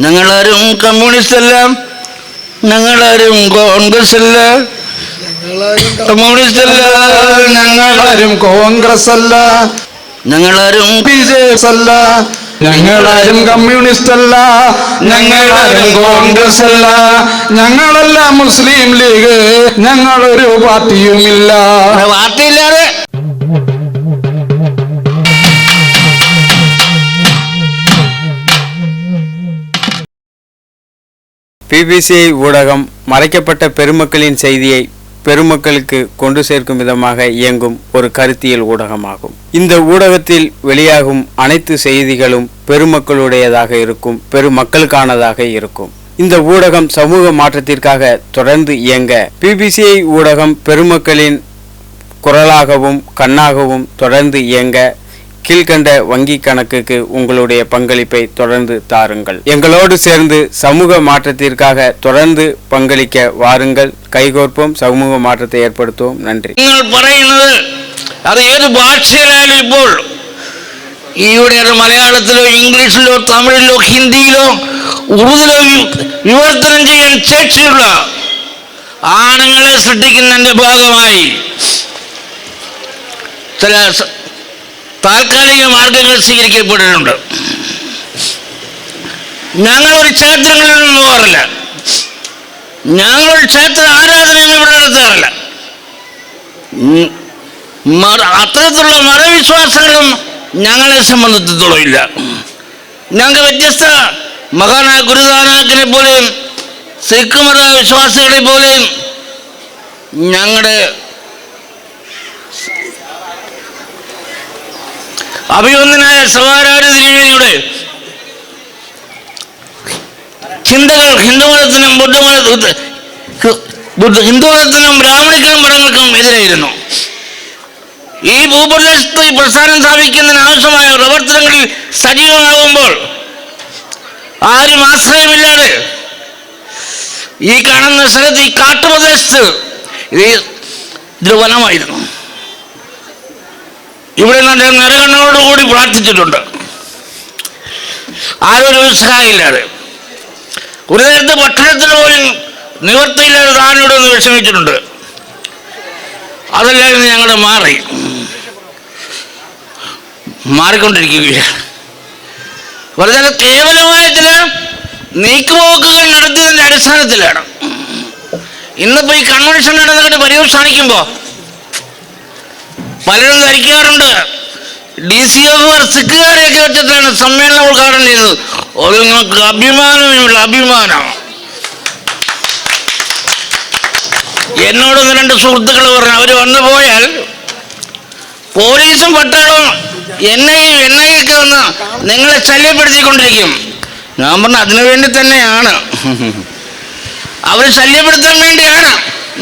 ഞങ്ങളാരും കമ്മ്യൂണിസ്റ്റ് അല്ല, ഞങ്ങളാരും കോൺഗ്രസ് അല്ല, കമ്മ്യൂണിസ്റ്റ് അല്ല, ഞങ്ങളാരും കോൺഗ്രസ് അല്ല, ഞങ്ങളാരും ബിജെപി അല്ല, ഞങ്ങളാരും കമ്മ്യൂണിസ്റ്റ് അല്ല, ഞങ്ങളാരും കോൺഗ്രസ് അല്ല, ഞങ്ങളല്ല മുസ്ലിം ലീഗ്, ഞങ്ങളൊരു പാർട്ടിയുമില്ല. പാർട്ടിയില്ലാതെ பிபிசி ஊடகம் மறைக்கப்பட்ட பெருமக்களின் செய்தியை பெருமக்களுக்கு கொண்டு சேர்க்கும் விதமாக இயங்கும் ஒரு கருத்தியல் ஊடகமாகும். இந்த ஊடகத்தில் வெளியாகும் அனைத்து செய்திகளும் பெருமக்களுடையதாக இருக்கும், பெருமக்களுக்கானதாக இருக்கும். இந்த ஊடகம் சமூக மாற்றத்திற்காக தொடர்ந்து இயங்க பிபிசி ஊடகம் பெருமக்களின் குரலாகவும் கண்ணாகவும் தொடர்ந்து இயங்க கீழ்கண்ட வங்கி கணக்குக்கு உங்களுடைய பங்களிப்பை தொடர்ந்து தாருங்கள். எங்களோடு சேர்ந்து சமூக மாற்றத்திற்காக தொடர்ந்து பங்களிக்க வாருங்கள். கைகோர்ப்போம், சமூக മാറ്റത്തെ ഏർപ്പെടുത്തും. നന്ദി. നിങ്ങൾ പറയുന്നത് അത് ഏത് ഭാഷയിലായാലും ഇപ്പോൾ ഇവിടെ മലയാളത്തിലോ ഇംഗ്ലീഷിലോ തമിഴിലോ ഹിന്ദിയിലോ ഉറുദിലോ വിവർത്തനം ചെയ്യാൻ ശേഷിയുള്ള ആണുങ്ങളെ സൃഷ്ടിക്കുന്നതിന്റെ ഭാഗമായി ചില താൽക്കാലിക മാർഗങ്ങൾ സ്വീകരിക്കപ്പെട്ടിട്ടുണ്ട്. ഞങ്ങളൊരു ക്ഷേത്രങ്ങളിൽ നിന്ന് പോകാറില്ല, ഞങ്ങളൊരു ക്ഷേത്ര ആരാധനയും ഇവിടെ നടത്താറില്ല. അത്തരത്തിലുള്ള മതവിശ്വാസങ്ങളും ഞങ്ങളെ സംബന്ധിച്ചിടത്തോളം ഇല്ല. ഞങ്ങൾക്ക് വ്യത്യസ്ത മഹാനായ ഗുരുനാനാക്കിനെ പോലെയും സിഖ് മത വിശ്വാസികളെ പോലെയും ഞങ്ങളുടെ അഭിവന്ദനായ സവാരാരി തിരുമേനിയുടെ ചിന്തകൾ ഹിന്ദുമതത്തിനും ഹിന്ദുമതത്തിനും ബ്രാഹ്മണിക്കും മതങ്ങൾക്കും എതിരായിരുന്നു. ഈ ഭൂപ്രദേശത്ത് ഈ പ്രസ്ഥാനം സ്ഥാപിക്കുന്നതിന് ആവശ്യമായ പ്രവർത്തനങ്ങളിൽ സജീവമാകുമ്പോൾ ആരും ആശ്രയമില്ലാതെ ഈ കാണുന്ന സ്ഥലത്ത്, ഈ കാട്ടുപ്രദേശത്ത് ഇതൊരു വനമായിരുന്നു. ഇവിടെ നരകണ്ണോടുകൂടി പ്രാർത്ഥിച്ചിട്ടുണ്ട്, ആരും ഒരു സഹായമില്ലാതെ. ഒരു നേരത്തെ ഭക്ഷണത്തിന് പോലും നിവർത്തിയില്ലാതെ താനോട് ഒന്ന് വിഷമിച്ചിട്ടുണ്ട്. അതെല്ലാം ഇന്ന് ഞങ്ങളുടെ മാറിക്കൊണ്ടിരിക്കുകയാണ്. വളരെ കേവലമായ ചില നീക്കുപോക്കുകൾ നടത്തിയതിൻ്റെ അടിസ്ഥാനത്തിലാണ് ഇന്നിപ്പോൾ ഈ കൺവെൻഷൻ നടന്നിട്ട് പര്യവസാനിക്കുമ്പോൾ പലരും ധരിക്കാറുണ്ട് DCFR സിഖുകാരെയൊക്കെ വെച്ചിട്ടാണ് സമ്മേളനം ഉദ്ഘാടനം ചെയ്തത്. അത് നിങ്ങൾക്ക് അഭിമാനമില്ല, അഭിമാനം. എന്നോടൊന്ന് രണ്ട് സുഹൃത്തുക്കൾ പറഞ്ഞു, അവർ വന്നു പോയാൽ പോലീസും പട്ടാളവും NIA ഒക്കെ വന്ന് നിങ്ങളെ ശല്യപ്പെടുത്തിക്കൊണ്ടിരിക്കും. ഞാൻ പറഞ്ഞു അതിനു വേണ്ടി തന്നെയാണ്, അവർ ശല്യപ്പെടുത്താൻ വേണ്ടിയാണ്.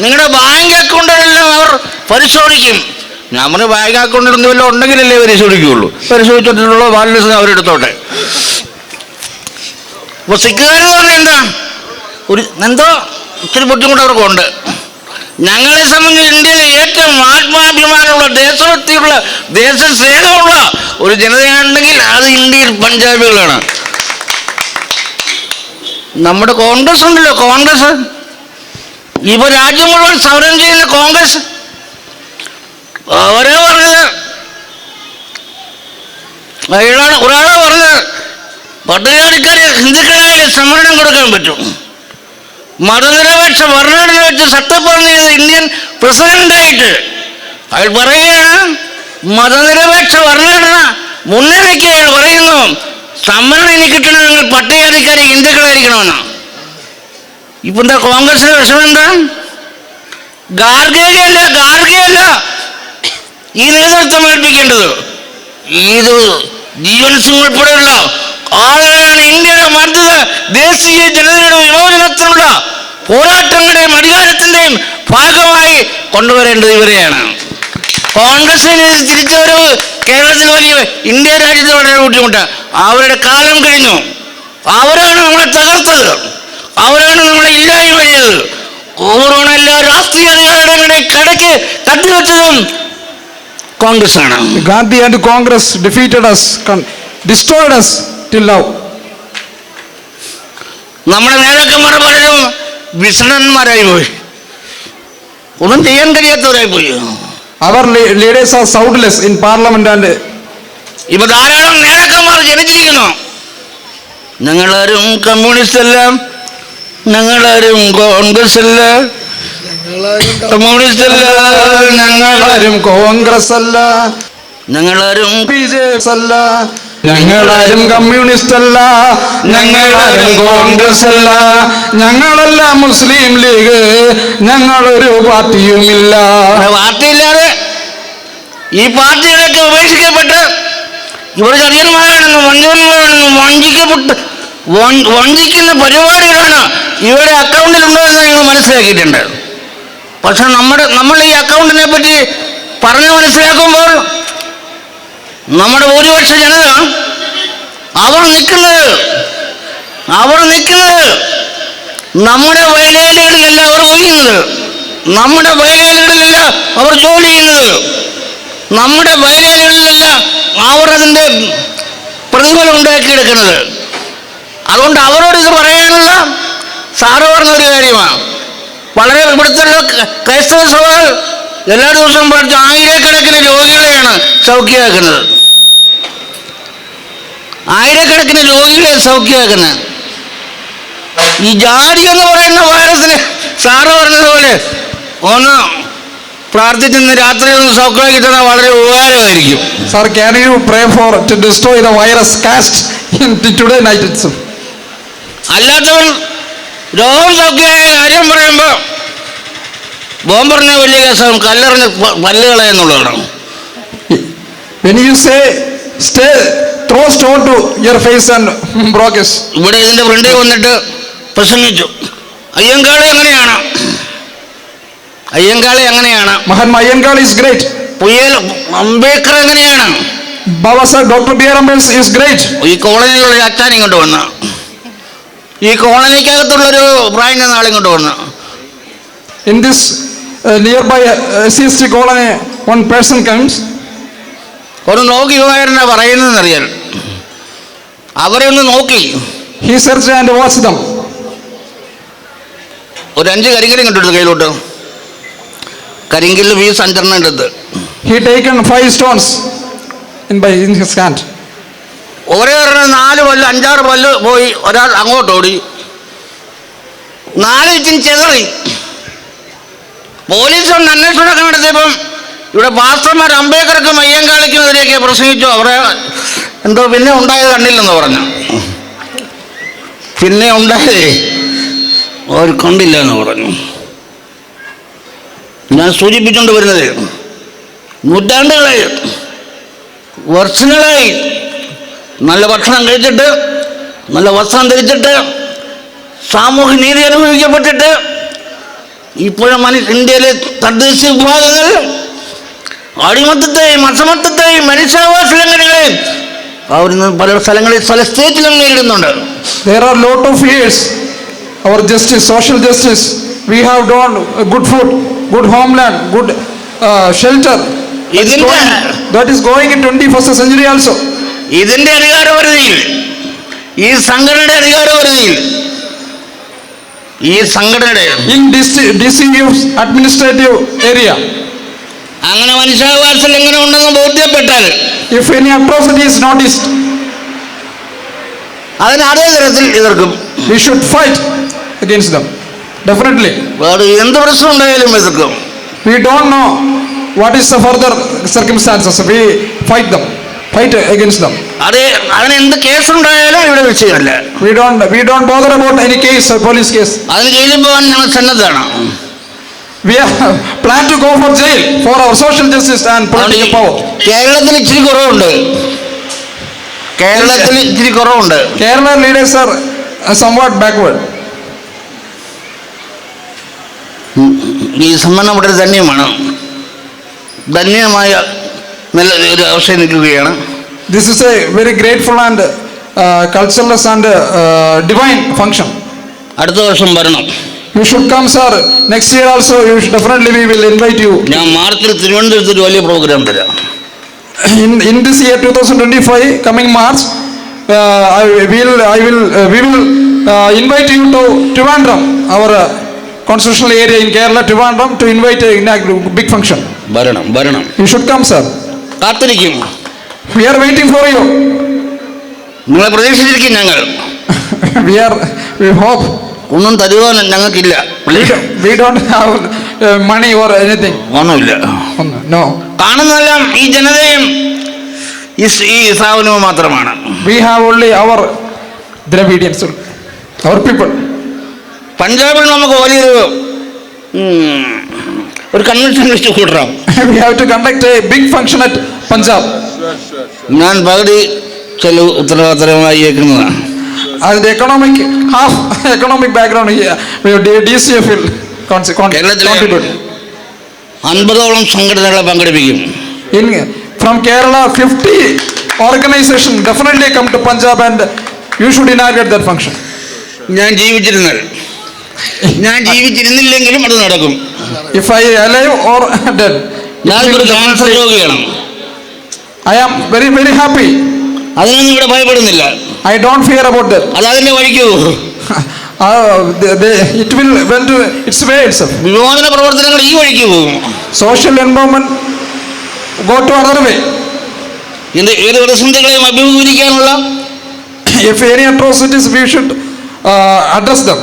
നിങ്ങളുടെ ബാങ്ക് അക്കൗണ്ടുകളെല്ലാം അവർ പരിശോധിക്കും. ഞാൻ പറഞ്ഞു ബാങ്ക് അക്കൗണ്ടിൽ വല്ലതും ഉണ്ടെങ്കിലല്ലേ പരിശോധിക്കുകയുള്ളൂ, പരിശോധിച്ചിട്ടുള്ള ബാലൻസ് അവരെടുത്തോട്ടെ. അപ്പോൾ സിഖുകാരെന്ന് പറഞ്ഞാൽ എന്തോ ഇത്തിരി ബുദ്ധിമുട്ട് അവർക്കുണ്ട്. ഞങ്ങളെ സംബന്ധിച്ച് ഇന്ത്യയിലെ ഏറ്റവും ആത്മാഭിമാനമുള്ള, ദേശഭക്തിയുള്ള, ദേശസ്നേഹമുള്ള ഒരു ജനതയാണെങ്കിൽ അത് ഇന്ത്യയിൽ പഞ്ചാബികളാണ്. നമ്മുടെ കോൺഗ്രസ് ഉണ്ടല്ലോ, കോൺഗ്രസ് ഇപ്പോൾ രാജ്യം മുഴുവൻ സമരം ചെയ്യുന്ന കോൺഗ്രസ്, അവരെ പറഞ്ഞത് ഒരാളെ പറഞ്ഞത് പട്ടികജാതിക്കാരെ ഹിന്ദുക്കളായാലും സംവരണം കൊടുക്കാൻ പറ്റും. മതനിരപേക്ഷ ഭരണഘടന വെച്ച് സത്യപ്രതിജ്ഞ ചെയ്ത ഇന്ത്യൻ പ്രസിഡന്റായിട്ട് അയാൾ പറയുകയാണ്, മതനിരപേക്ഷ ഭരണഘടന മുന്നണിക്ക് അയാൾ പറയുന്നു സംവരണം ഇനി കിട്ടണമെങ്കിൽ പട്ടികജാതിക്കാരെ ഹിന്ദുക്കളായിരിക്കണമെന്ന്. ഇപ്പൊ എന്താ കോൺഗ്രസിന്റെ വിഷമം എന്താ? ഗാർഗയല്ല ഈ നേതൃത്വം ഏൽപ്പിക്കേണ്ടത്. ഇത് ജീവൻ സിംഗ് ഉൾപ്പെടെയുള്ള ആളുകളാണ് ഇന്ത്യയുടെ മർദ്ദിത ദേശീയ ജനതയുടെ വിമോചനത്തിനുള്ള പോരാട്ടങ്ങളുടെയും അധികാരത്തിന്റെയും ഭാഗമായി കൊണ്ടുവരേണ്ടത് ഇവരെയാണ്. കോൺഗ്രസിന് തിരിച്ചുവരവ് കേരളത്തിൽ വലിയ ഇന്ത്യ രാജ്യത്ത് വളരെ ബുദ്ധിമുട്ടാണ്. അവരുടെ കാലം കഴിഞ്ഞു. അവരാണ് നമ്മളെ തകർത്തത്, അവരാണ് നമ്മളെ ഇല്ലായ്മ ചെയ്തത്. കോറോണ എല്ലാ രാഷ്ട്രീയ അധികാരങ്ങളുടെ കടക്ക് കത്തിവെച്ചതും കോൺഗ്രസ് ആണ്. Gandhi and Congress defeated us, destroyed us till now. നമ്മുടെ നേതാക്കന്മാർ പലരും വിഷണന്മാരായി പോയി, ഒന്നും ചെയ്യാൻ കഴിയാത്തവരായി പോയി. Our leaders are soundless in parliament and ഇപ്പൊ ധാരാളം നേതാക്കന്മാർ ജനിച്ചിരിക്കുന്നു. ഞങ്ങളാരും കമ്മ്യൂണിസ്റ്റ് അല്ല, ഞങ്ങളാരും കോൺഗ്രസ് അല്ല, കമ്മ്യൂണിസ്റ്റ് അല്ല, ഞങ്ങളാരും കോൺഗ്രസ് അല്ല, ഞങ്ങളാരും BJP അല്ല, ഞങ്ങളാരും കമ്മ്യൂണിസ്റ്റ് അല്ല, ഞങ്ങളാരും കോൺഗ്രസ് അല്ല, ഞങ്ങളല്ല മുസ്ലിം ലീഗ്, ഞങ്ങളൊരു പാർട്ടിയുമില്ല. പാർട്ടിയില്ലാതെ ഈ പാർട്ടികളൊക്കെ ഉപേക്ഷിക്കപ്പെട്ട് ഇവർ ചതിയന്മാരാണെന്ന് വഞ്ചകന്മാരാണെന്ന് വഞ്ചിക്കുന്ന പരിപാടികളാണ് ഇവരുടെ അക്കൗണ്ടിലുണ്ടോ എന്ന് ഞങ്ങൾ മനസ്സിലാക്കിയിട്ടുണ്ട്. പക്ഷെ നമ്മൾ ഈ അക്കൗണ്ടിനെ പറ്റി പറഞ്ഞു മനസ്സിലാക്കുമ്പോൾ നമ്മുടെ ഭൂരിപക്ഷ ജനത അവർ നിൽക്കുന്നത് നമ്മുടെ വയലേലകളിലല്ല അവർ ഒഴിയുന്നത്, നമ്മുടെ വയലേലകളിലല്ല അവർ ജോലി ചെയ്യുന്നത്, നമ്മുടെ വയലേലകളിലല്ല അവർ അതിൻ്റെ പ്രതിഫലം ഉണ്ടാക്കിയെടുക്കുന്നത്. അതുകൊണ്ട് അവരോട് ഇത് പറയാനുള്ള സാറ് പറഞ്ഞൊരു കാര്യമാണ്. വളരെ ഇവിടുത്തെ ക്രൈസ്തവ സഭകൾ എല്ലാ ദിവസവും പഠിച്ച ആയിരക്കണക്കിന് രോഗികളെയാണ് സൗഖ്യമാക്കുന്നത്, ആയിരക്കണക്കിന് രോഗികളെ സൗഖ്യമാക്കുന്നത്. ഈ ജാതി എന്ന് പറയുന്ന വൈറസിന് സാറ് പറഞ്ഞതുപോലെ ഒന്ന് പ്രാർത്ഥിച്ചെന്ന് രാത്രി ഒന്ന് സൗഖ്യമാക്കി തന്നാൽ വളരെ ഉപകാരമായിരിക്കും. Sir, can you pray for to destroy the virus cast in today night itself? അല്ലാത്തവൻ രോഗം സൗഖ്യമായ കാര്യം പറയുമ്പോൾ ബോംബറിഞ്ഞ വലിയ കേസാണ്, കല്ലെറിഞ്ഞ് പല്ലുകളെന്നുള്ളതാണ്. When you say stay, throw stone to your face and broke it. ഇവിടെ ഇതിന്റെ ഫ്രണ്ടിൽ വന്നിട്ട് പ്രസംഗിച്ചു. അയ്യങ്കാളി അങ്ങനെയാണ്, Mahatma Iyengar is great. പുയൽ Ambedkar എങ്ങനെയാണ്, Baba Saheb Dr. B.R. Ambedkar is great. ഈ കോളനിയിലുള്ള അച്ഛൻ ഇങ്ങോട്ട് വന്ന, ഈ കോളനിക്കകത്തുള്ളൊരു പ്രായം ചെന്ന ആളിങ്ങോട്ട് വന്ന, In this nearby CST colony, one person comes. ഒരു നോക്കി യുവാരനെ പറയുന്നതെന്നറിയാൻ അവരെ ഒന്ന് നോക്കി He searched and watched them. ഒരു 5 കരിങ്കല്ലും കണ്ടെടുത്തു കയ്യിലോട്ട്. കരിങ്കല്ല് വീസ് 5 എടുത്ത് He taken 5 stones in his hand. ഒരേ 4 പല്ല് 5-6 പല്ല് പോയി. ഒരാൾ അങ്ങോട്ട് ഓടി, 4 ഇഞ്ചിൻ ചെതറി. പോലീസ് ഒന്ന് അന്വേഷണമൊക്കെ നടത്തിയപ്പം ഇവിടെ പാസ്റ്റർമാർ അംബേദ്കർക്കും അയ്യങ്കാളിക്കുമെതിരെയൊക്കെ പ്രസംഗിച്ചു. അവരെ എന്തോ പിന്നെ ഉണ്ടായത് കണ്ടില്ലെന്ന് പറഞ്ഞു. പിന്നെ ഉണ്ടായതേ അവർ കണ്ടില്ല എന്ന് പറഞ്ഞു. ഞാൻ സൂചിപ്പിച്ചുകൊണ്ട് വരുന്നത് നൂറ്റാണ്ടുകളായി, വർഷങ്ങളായി നല്ല ഭക്ഷണം കഴിച്ചിട്ട്, നല്ല വസ്ത്രം ധരിച്ചിട്ട്, സാമൂഹ്യ നീതി അനുഭവിക്കപ്പെട്ടിട്ട് ഇപ്പോഴും ഇന്ത്യയിലെ തദ്ദേശ വിഭാഗങ്ങൾ അടിമത്തത്തെയും അസമത്വത്തെയും മനുഷ്യാവകാശ ലംഘനങ്ങളെയും അവർ പല സ്ഥലങ്ങളിൽ പല സ്റ്റേറ്റിലും നേരിടുന്നുണ്ട്. There are lot of years our justice, social justice, we have done good food, good homeland, good shelter. That is going in 21st century also. ഇതിന്റെ അധികാരപരിധിയിൽ, ഈ സംഘടനയുടെ അധികാരപരിധിയിൽ, ഈ സംഘടനയുടെ in DCU's administrative area, അങ്ങനെ മനുഷ്യാവകാശ ലംഘനം ഉണ്ടെന്ന് ബോധ്യപ്പെട്ടാൽ, if any atrocity is noticed, അതിന് അതേ തരത്തിൽ എതിർക്കും. we should fight against them, definitely. വേറെ എന്ത് പ്രശ്നം ഉണ്ടായാലും എതിർക്കും. We don't know what is the further circumstances, we fight against them. അതിന് എന്ത് കേസുണ്ടായാലും ഇവിടെ വിഷയമല്ല. We don't bother about any case or police case. അതിന് ജയിലിൽ പോകാൻ ഞങ്ങൾ സന്നദ്ധമാണ്. We plan to go for jail for our social justice and political power. കേരളത്തിൽ ഇച്ചിരി കുറവുണ്ട്. Kerala leaders are somewhat backward. ഈ സമ്മേളനം വളരെ ധന്യമായ നല്ല ഒരു അവസ്ഥയിൽ നിൽക്കുകയാണ്. This is a very grateful and cultureless and divine function. അടുത്ത വർഷം വരണം. You should come, sir. Next year also, definitely we will invite you. ഞാൻ മാർച്ചിൽ തിരുവനന്തപുരത്ത് ഒരു വലിയ പ്രോഗ്രാം തരാം. In this year 2025, coming March, we will invite you to Trivandrum, our constitutional area in Kerala, Trivandrum, to invite a big function. വരണം. You should come, sir. കാത്തിരിക്കും. We are waiting for you. നിങ്ങളെ പ്രതീക്ഷിച്ചിരിക്കും ഞങ്ങൾ. We hope. ഒന്നും തരുവാൻ ഞങ്ങൾക്കില്ല. We don't have money or anything. ഒന്നുമില്ല. No. കാണുന്നതെല്ലാം ഈ ജനതയും ഈ സ്ഥാപനവും മാത്രമാണ്. We have only our Dravidians, our people. പഞ്ചാബിൽ നമുക്ക് വലിയൊരു കൺവെൻഷൻ വെച്ച് കൂട്ടണം. We have to conduct a big function at Punjab. ഞാൻ പകുതി ചെലവ് ഉത്തരവാദിത്തരമായി ഏൽക്കുന്നതാണ്. The half economic background here, DCF will contribute. 50ഓളം സംഘടനകളെ പങ്കെടുപ്പിക്കും. From Kerala, 50 organizations definitely come to Punjab and you should inaugurate that function. ഞാൻ ജീവിച്ചിരുന്നില്ലെങ്കിലും അത് നടക്കും. If I alive or dead. ഞാനൊരു cancer രോഗിയാണ്. I am very, very happy. അതിനൊന്നും ഇവിടെ ഭയപ്പെടുന്നില്ല. I don't fear about that. അത് അതിന്റെ വഴിക്ക് it will went to its way itself. വിമോചന പ്രവർത്തനങ്ങൾ ഈ വഴിക്ക് പോകും. Social empowerment go to another way. ഏത് പ്രതിസന്ധികളെയും അഭിമുഖീകരിക്കാനുള്ള If any atrocities, we should address them.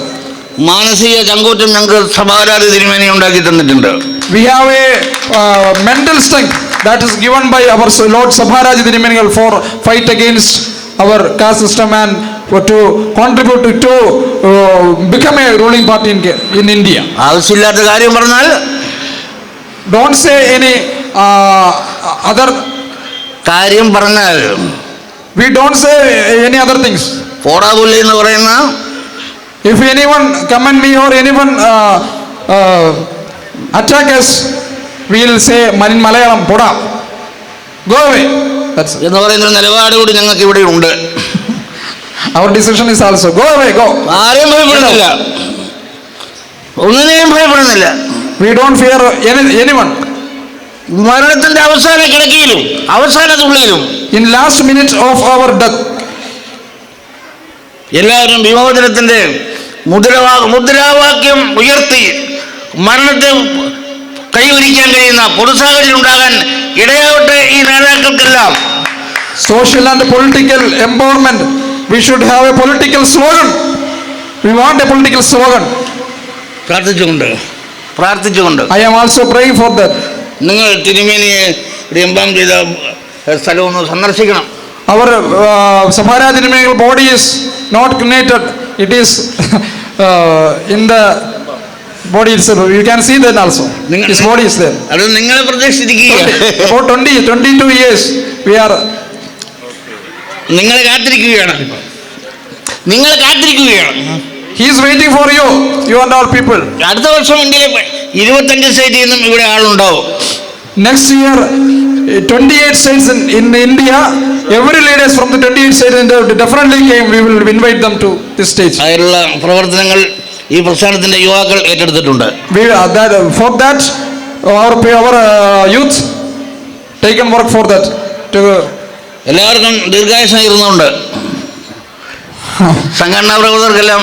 മാനസിക ചങ്കൂറ്റം ഞങ്ങൾക്ക് സഭാരാധി തിരുമേനി ഉണ്ടാക്കി തന്നിട്ടുണ്ട്. We have a mental strength that is given by our Lord Sabharaji Dirumenigal for fight against our caste system and to contribute to become a ruling party in India. ആവശ്യമില്ലാത്ത കാര്യം പറഞ്ഞാൽ Don't say any other കാര്യം പറഞ്ഞാൽ we don't say any other things. പോടാപുള്ളി എന്ന് പറയുന്ന If anyone comment me or anyone attack us, we will say in Malayalam, poda, go away. That's എന്ന് പറയുന്ന നിലപാട് കൂടി ഞങ്ങൾക്ക് ഇവിടെ ഉണ്ട്. our decision is also go away, go. ആരെയും ഭയപ്പെടുന്നില്ല, ഒന്നിനെയും ഭയപ്പെടുന്നില്ല. We don't fear anyone. മരണത്തിന്റെ അവസാന കിടക്കയിലും അവസാന തുള്ളിയിലും In last minute of our death, എല്ലാവരും വിമോചനത്തിന്റെ മുദ്രാവാക്യം ഉയർത്തി മരണത്തെ കൈവരിക്കാൻ കഴിയുന്ന പൊതുസാഹചര്യം ഉണ്ടാകാൻ ഇടയാവട്ടെ ഈ നേതാക്കൾക്കെല്ലാം. social and political empowerment, we should have a political slogan. We want a political slogan. പ്രാർത്ഥിച്ചുകൊണ്ട് I am also praying for that. നിങ്ങൾ തിരുമേനിയെ എംബാം ചെയ്ത സ്ഥലം ഒന്ന് സന്ദർശിക്കണം. Our Sabharaji Dirumenigal body is not cremated, it is in the body itself. You can see that also. His body is there. അത് നിങ്ങളെ പ്രതീക്ഷിച്ചിരിക്കുക. About 22 years we are. നിങ്ങളെ കാത്തിരിക്കുകയാണ്. He is waiting for you and all people. അടുത്ത വർഷം ഇന്ത്യയിലെ 25 സ്റ്റേറ്റിൽ നിന്നും ഇവിടെ ആളുണ്ടാവും. Next year 28 states in India, every leaders from the 28 states definitely came. We will invite them to this stage. അതിനുള്ള പ്രവർത്തനങ്ങൾ ഈ പ്രസ്ഥാനത്തിന്റെ യുവാക്കൾ ഏറ്റെടുത്തിട്ടുണ്ട്. For that our youth taken work for that. എല്ലാവർക്കും ദീർഘായുസ്സായിരുന്നുണ്ട്. സംഘടനാ പ്രവർത്തകർക്കെല്ലാം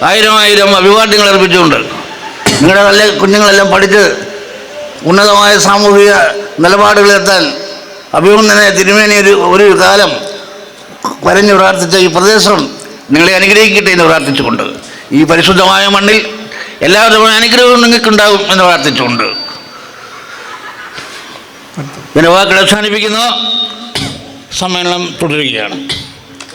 1000 അഭിവാദ്യങ്ങൾ അർപ്പിച്ചുകൊണ്ട് നിങ്ങളുടെ നല്ല കുഞ്ഞുങ്ങളെല്ലാം പഠിച്ച് ഉന്നതമായ സാമൂഹിക നിലപാടുകളിലെത്താൻ അഭിനന്ദനെ തിരുമേനി ഒരു കാലം വരഞ്ഞു പ്രാർത്ഥിച്ച ഈ പ്രദേശം നിങ്ങളെ അനുഗ്രഹിക്കട്ടെ എന്ന് പ്രാർത്ഥിച്ചുകൊണ്ട് ഈ പരിശുദ്ധമായ മണ്ണിൽ എല്ലാവരുടെയും അനുഗ്രഹവും നിങ്ങൾക്കുണ്ടാകും എന്ന് പ്രാർത്ഥിച്ചുകൊണ്ട് പിന്നെ വാക്കുകൾ അവസാനിപ്പിക്കുന്നു. സമ്മേളനം തുടരുകയാണ്.